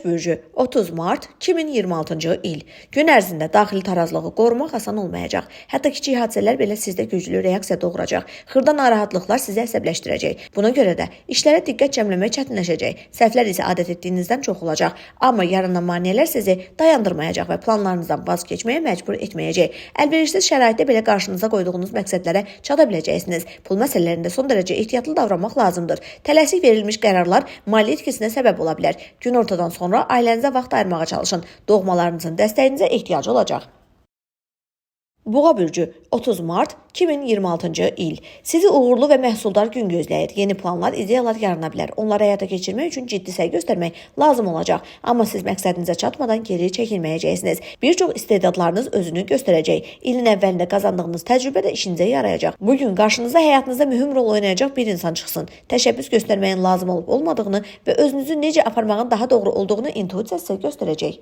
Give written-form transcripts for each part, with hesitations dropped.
Yengeç bürcü 30 Mart 2026-cı il. Gün ərzində daxili tarazlığı qorumaq asan olmayacaq. Hətta kiçik hadisələr belə sizdə güclü reaksiya doğuracaq. Xırda narahatlıqlar sizi əsəbləşdirəcək. Buna görə də işlərə diqqət cəmləmək çətinləşəcək. Səhvlər isə adət etdiyinizdən çox olacaq. Amma yaranan maneələr sizi dayandırmayacaq və planlarınızdan vaz keçməyə məcbur etməyəcək. Əlverişsiz şəraitdə belə qarşınıza qoyduğunuz məqsədlərə çata biləcəksiniz. Pul məsələlərində son dərəcə ehtiyatlı davranmaq lazımdır. Tələsik verilmiş qərarlar maliyyə itkisinə səbəb ola bilər. Gün ortadan sonra ailənizə vaxt ayırmağa çalışın. Doğmalarınızın dəstəyinizə ehtiyacı olacaq. Boğa bürcü 30 Mart 2026-cı il. Sizi uğurlu və məhsuldar gün gözləyir. Yeni planlar, ideyalar yarana bilər. Onları həyata keçirmək üçün ciddi səy göstərmək lazım olacaq. Amma siz məqsədinizə çatmadan geri çəkilməyəcəksiniz. Bir çox istedadlarınız özünü göstərəcək. İlin əvvəlində qazandığınız təcrübə də işinizə yarayacaq. Bugün qarşınıza həyatınızda mühüm rol oynayacaq bir insan çıxsın. Təşəbbüs göstərməyin lazım olub olmadığını və özünüzü necə aparmağın daha doğru olduğunu intuisiya sizə göstərəcək.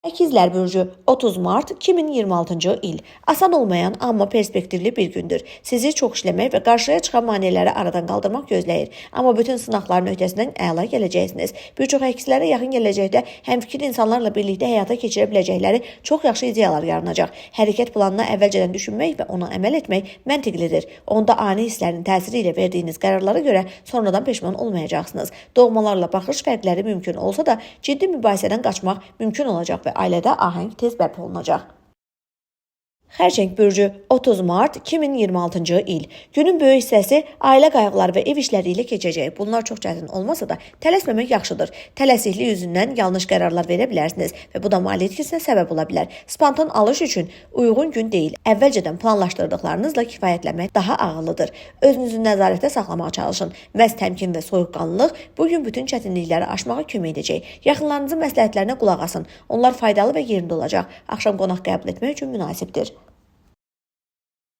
Əkizlər bürcü 30 Mart 2026-cı il. Asan olmayan, amma perspektivli bir gündür. Sizi çox işləmək və qarşıya çıxan maneələri aradan qaldırmaq gözləyir. Amma bütün sınaqların öhdəsindən əla gələcəksiniz. Bir çox əkizlərə yaxın gələcəkdə həmfikir insanlarla birlikdə həyata keçirə biləcəkləri çox yaxşı ideyalar yaranacaq. Hərəkət planına əvvəlcədən düşünmək və ona əməl etmək məntiqlidir. Onda ani hisslərin təsiri ilə verdiyiniz qərarlara görə sonradan peşman olmayacaqsınız. Doğmalarla baxış fərqləri mümkün olsa da ciddi mübahisədən qaçmaq mümkün olacaq və ailədə ahəng tez bərpa olunacaq. Xərçəng bürcü 30 Mart 2026-cı il. Günün böyük hissəsi ailə qayğıları və ev işləri ilə keçəcək. Bunlar çox çətin olmasa da tələsməmək yaxşıdır. Tələsiklik yüzündən yanlış qərarlar verə bilərsiniz və bu da maliyyə itkisinə səbəb ola bilər. Spontan alış üçün uyğun gün deyil. Əvvəlcədən planlaşdırdıqlarınızla kifayətlənmək daha ağıllıdır. Özünüzü nəzarətdə saxlamağa çalışın. Məhz təmkin və soyuqqanlılıq bugün bütün çətinlikləri aşmağa kömək edəcək. Yaxınlarınızın məsləhətlərinə qulaq asın. Onlar faydalı və yerində olacaq. Axşam qonaq qəbul etmək üçün münasibdir.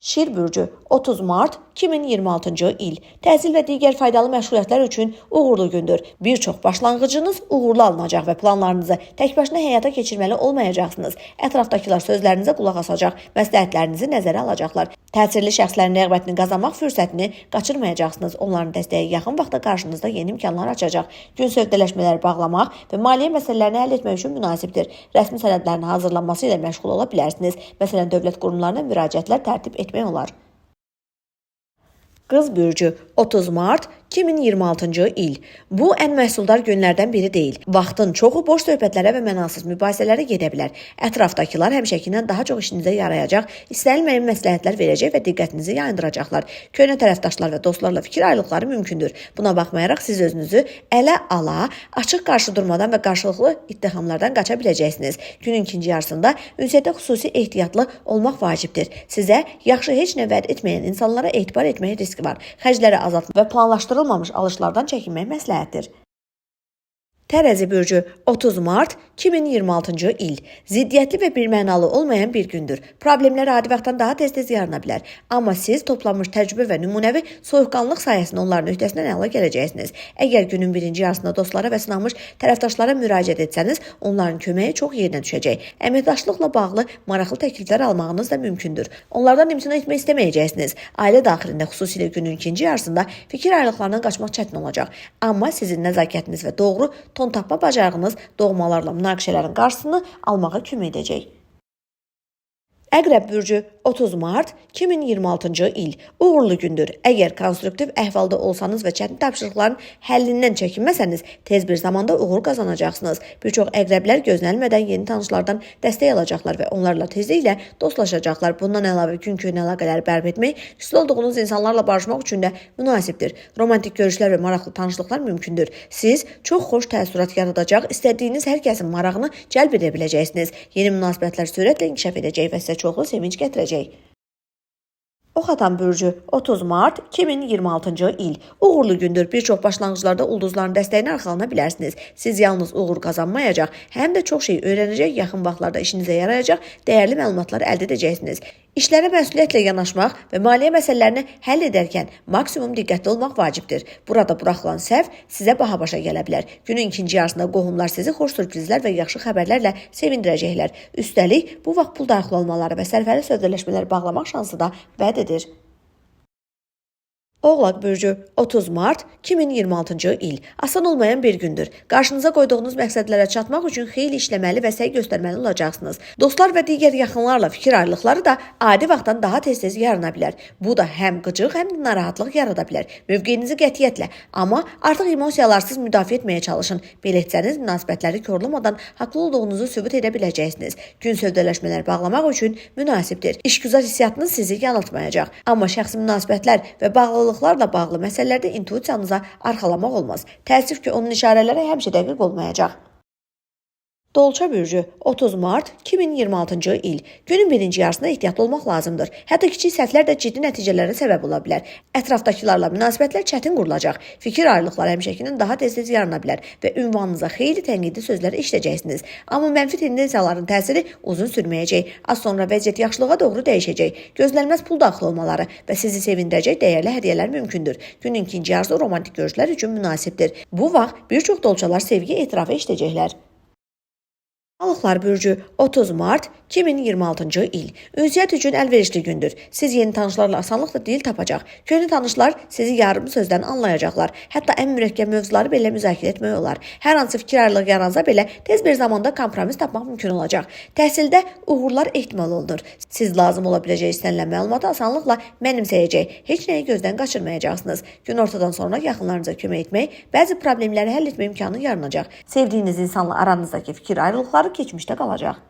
Şir bürcü 30 Mart 2026-cı il. Təhsil və digər faydalı məşğuliyyətlər üçün uğurlu gündür. Bir çox başlanğıcınız uğurlu alınacaq və planlarınızı təkbaşına həyata keçirməli olmayacaqsınız. Ətrafdakılar sözlərinizə qulaq asacaq, məsləhətlərinizi nəzərə alacaqlar. Təsirli şəxslərin rəğbətini qazanmaq fürsətini qaçırmayacaqsınız. Onların dəstəyi yaxın vaxtda qarşınızda yeni imkanlar açacaq. Gün sövdələşmələri bağlamaq və maliyyə məsələlərini həll etmək üçün münasibdir. Rəsmi sənədlərin hazırlanması ilə məşğul ola bilərsiniz. Məsələn, dövlət qurumlarına müraciətlər tərtib etmək olar. Qız bürcü 30 Mart 2026-cı il. Bu ən məhsuldar günlərdən biri deyil. Vaxtın çoxu boş söhbətlərə və mənasız mübahisələrə gedə bilər. Ətrafdakılar həmişəkindən daha çox işinizə yarayacaq, istənilməyən məsləhətlər verəcək və diqqətinizi yayındıracaqlar. Köhnə tərəfdaşlar və dostlarla fikir ayrılıqları mümkündür. Buna baxmayaraq siz özünüzü ələ ala, açıq qarşı durmadan və qarşılıqlı ittihamlardan qaça biləcəksiniz. Günün ikinci yarısında ünsiyyətdə xüsusi ehtiyatlı olmaq vacibdir. Sizə yaxşı heç nə vəd etməyən insanlara etibar etməyə riski var. Xərcləri azaltmaq və planlaşdırılmamış alışlardan çəkinmək məsləhətdir. Tərəzi bürcü 30 Mart 2026-cı il. Ziddiyyətli və birmənalı olmayan bir gündür. Problemlər adi vaxtdan daha tez-tez yarana bilər. Amma siz toplanmış təcrübə və nümunəvi soyuqqanlılıq sayəsində onların öhdəsindən əla gələcəksiniz. Əgər günün birinci yarısında dostlara və sınanmış tərəfdaşlara müraciət etsəniz, onların köməyi çox yerinə düşəcək. Əməkdaşlıqla bağlı maraqlı təkliflər almağınız da mümkündür. Onlardan imtina etmək istəməyəcəksiniz. Ailə daxilində xüsusilə günün ikinci yarısında fikir ayrılıqlarından qaçmaq çətin olacaq. Amma sizin nəzakətiniz və doğru ton tapma bacarığınız doğmalarla münaqişələrin qarşısını almağa kömək edəcək. Əqrəb bürcü 30 Mart 2026-cı il. Uğurlu gündür. Əgər konstruktiv əhvalda olsanız və çətin tapşırıqların həllindən çəkinməsəniz, tez bir zamanda uğur qazanacaqsınız. Bir çox əqrəblər gözlənilmədən yeni tanışlardan dəstək alacaqlar və onlarla tezliklə dostlaşacaqlar. Bundan əlavə gün-köhnə əlaqələri bərpa etmək, küsdə olduğunuz insanlarla barışmaq üçün də münasibdir. Romantik görüşlər və maraqlı tanışlıqlar mümkündür. Siz çox xoş təəssürat yaradacaq, istədiyiniz hər kəsin marağını cəlb edə biləcəksiniz. Yeni münasibətlər sürətlə inkişaf edəcək və sizə çoxlu sevinç gətirəcək. Oxatan bürcü 30 Mart 2026-cı il. Uğurlu gündür. Bir çox başlanğıclarda ulduzların dəstəyini arxalana bilərsiniz. Siz yalnız uğur qazanmayacaq, həm də çox şey öyrənəcək, yaxın vaxtlarda işinizə yarayacaq, dəyərli məlumatlar əldə edəcəksiniz. İşlərə məsuliyyətlə yanaşmaq və maliyyə məsələlərini həll edərkən maksimum diqqətli olmaq vacibdir. Burada buraxılan səhv sizə baha başa gələ bilər. Günün ikinci yarısında qohumlar sizi xoş sürprizlər və yaxşı xəbərlərlə sevindirəcəklər. Üstəlik, bu vaxt pul daxil olmaları və sərfəli sövdələşmələr bağlamaq şansı da vəd edir. Oğlaq bürcü 30 mart 2026-cı il. Asan olmayan bir gündür. Qarşınıza qoyduğunuz məqsədlərə çatmaq üçün xeyli işləməli və səy göstərməli olacaqsınız. Dostlar və digər yaxınlarla fikir ayrılıqları da adi vaxtdan daha tez-tez yarana bilər. Bu da həm qıcıq, həm də narahatlıq yarada bilər. Mövqeyinizi qətiyyətlə, amma artıq emosiyalarsız müdafiə etməyə çalışın. Belə etsəniz münasibətləri korlamadan haqlı olduğunuzu sübut edə biləcəksiniz. Gün sövdələşmələr bağlamaq üçün münasibdir. İşgüzar hissiyatınız sizi yanıltmayacaq. Amma şəxsi münasibətlər və bağlılıqlarla bağlı məsələlərdə intuisiyanıza arxalamaq olmaz. Təəssüf ki, onun işarələri həmişə dəqiq olmayacaq. Dolça bürcü 30 mart 2026-cı il. Günün birinci yarısında ehtiyatlı olmaq lazımdır. Hətta kiçik səhvlər də ciddi nəticələrə səbəb ola bilər. Ətrafdakılarla münasibətlər çətin qurulacaq. Fikir ayrılıqları həmişəkindən daha tez-tez yarana bilər və ünvanınıza xeyli tənqidi sözlər eşidəcəksiniz. Amma mənfi tendensiyaların təsiri uzun sürməyəcək. Az sonra vəziyyət yaxşılığa doğru dəyişəcək. Gözlənilməz pul daxil olmaları və sizi sevindirəcək dəyərli hədiyyələr mümkündür. Günün ikinci yarısı romantik görüşlər üçün münasibdir. Bu vaxt bir çox dolçalar sevgi etirafı eşidəcəklər. Balıqlar bürcü 30 mart 2026-cı il. Ünsiyyət üçün əlverişli gündür. Siz yeni tanışlarla asanlıqla dil tapacaq. Köhnə tanışlar sizi yarım sözdən anlayacaqlar. Hətta ən mürəkkəb mövzuları belə müzakirə etmək olar. Hər hansı fikir ayrılığı yaransa belə tez bir zamanda kompromis tapmaq mümkün olacaq. Təhsildə uğurlar ehtimal olunur. Siz lazım ola biləcək istənilən məlumatı asanlıqla mənimsəyəcək. Heç nəyi gözdən qaçırmayacaqsınız. Gün ortadan sonra yaxınlarınıza kömək etmək, bəzi problemləri həll etmə imkanı yaranacaq. Sevdiyiniz insanla aranızdakı fikir ayrılıqları keçmişdə qalacaq.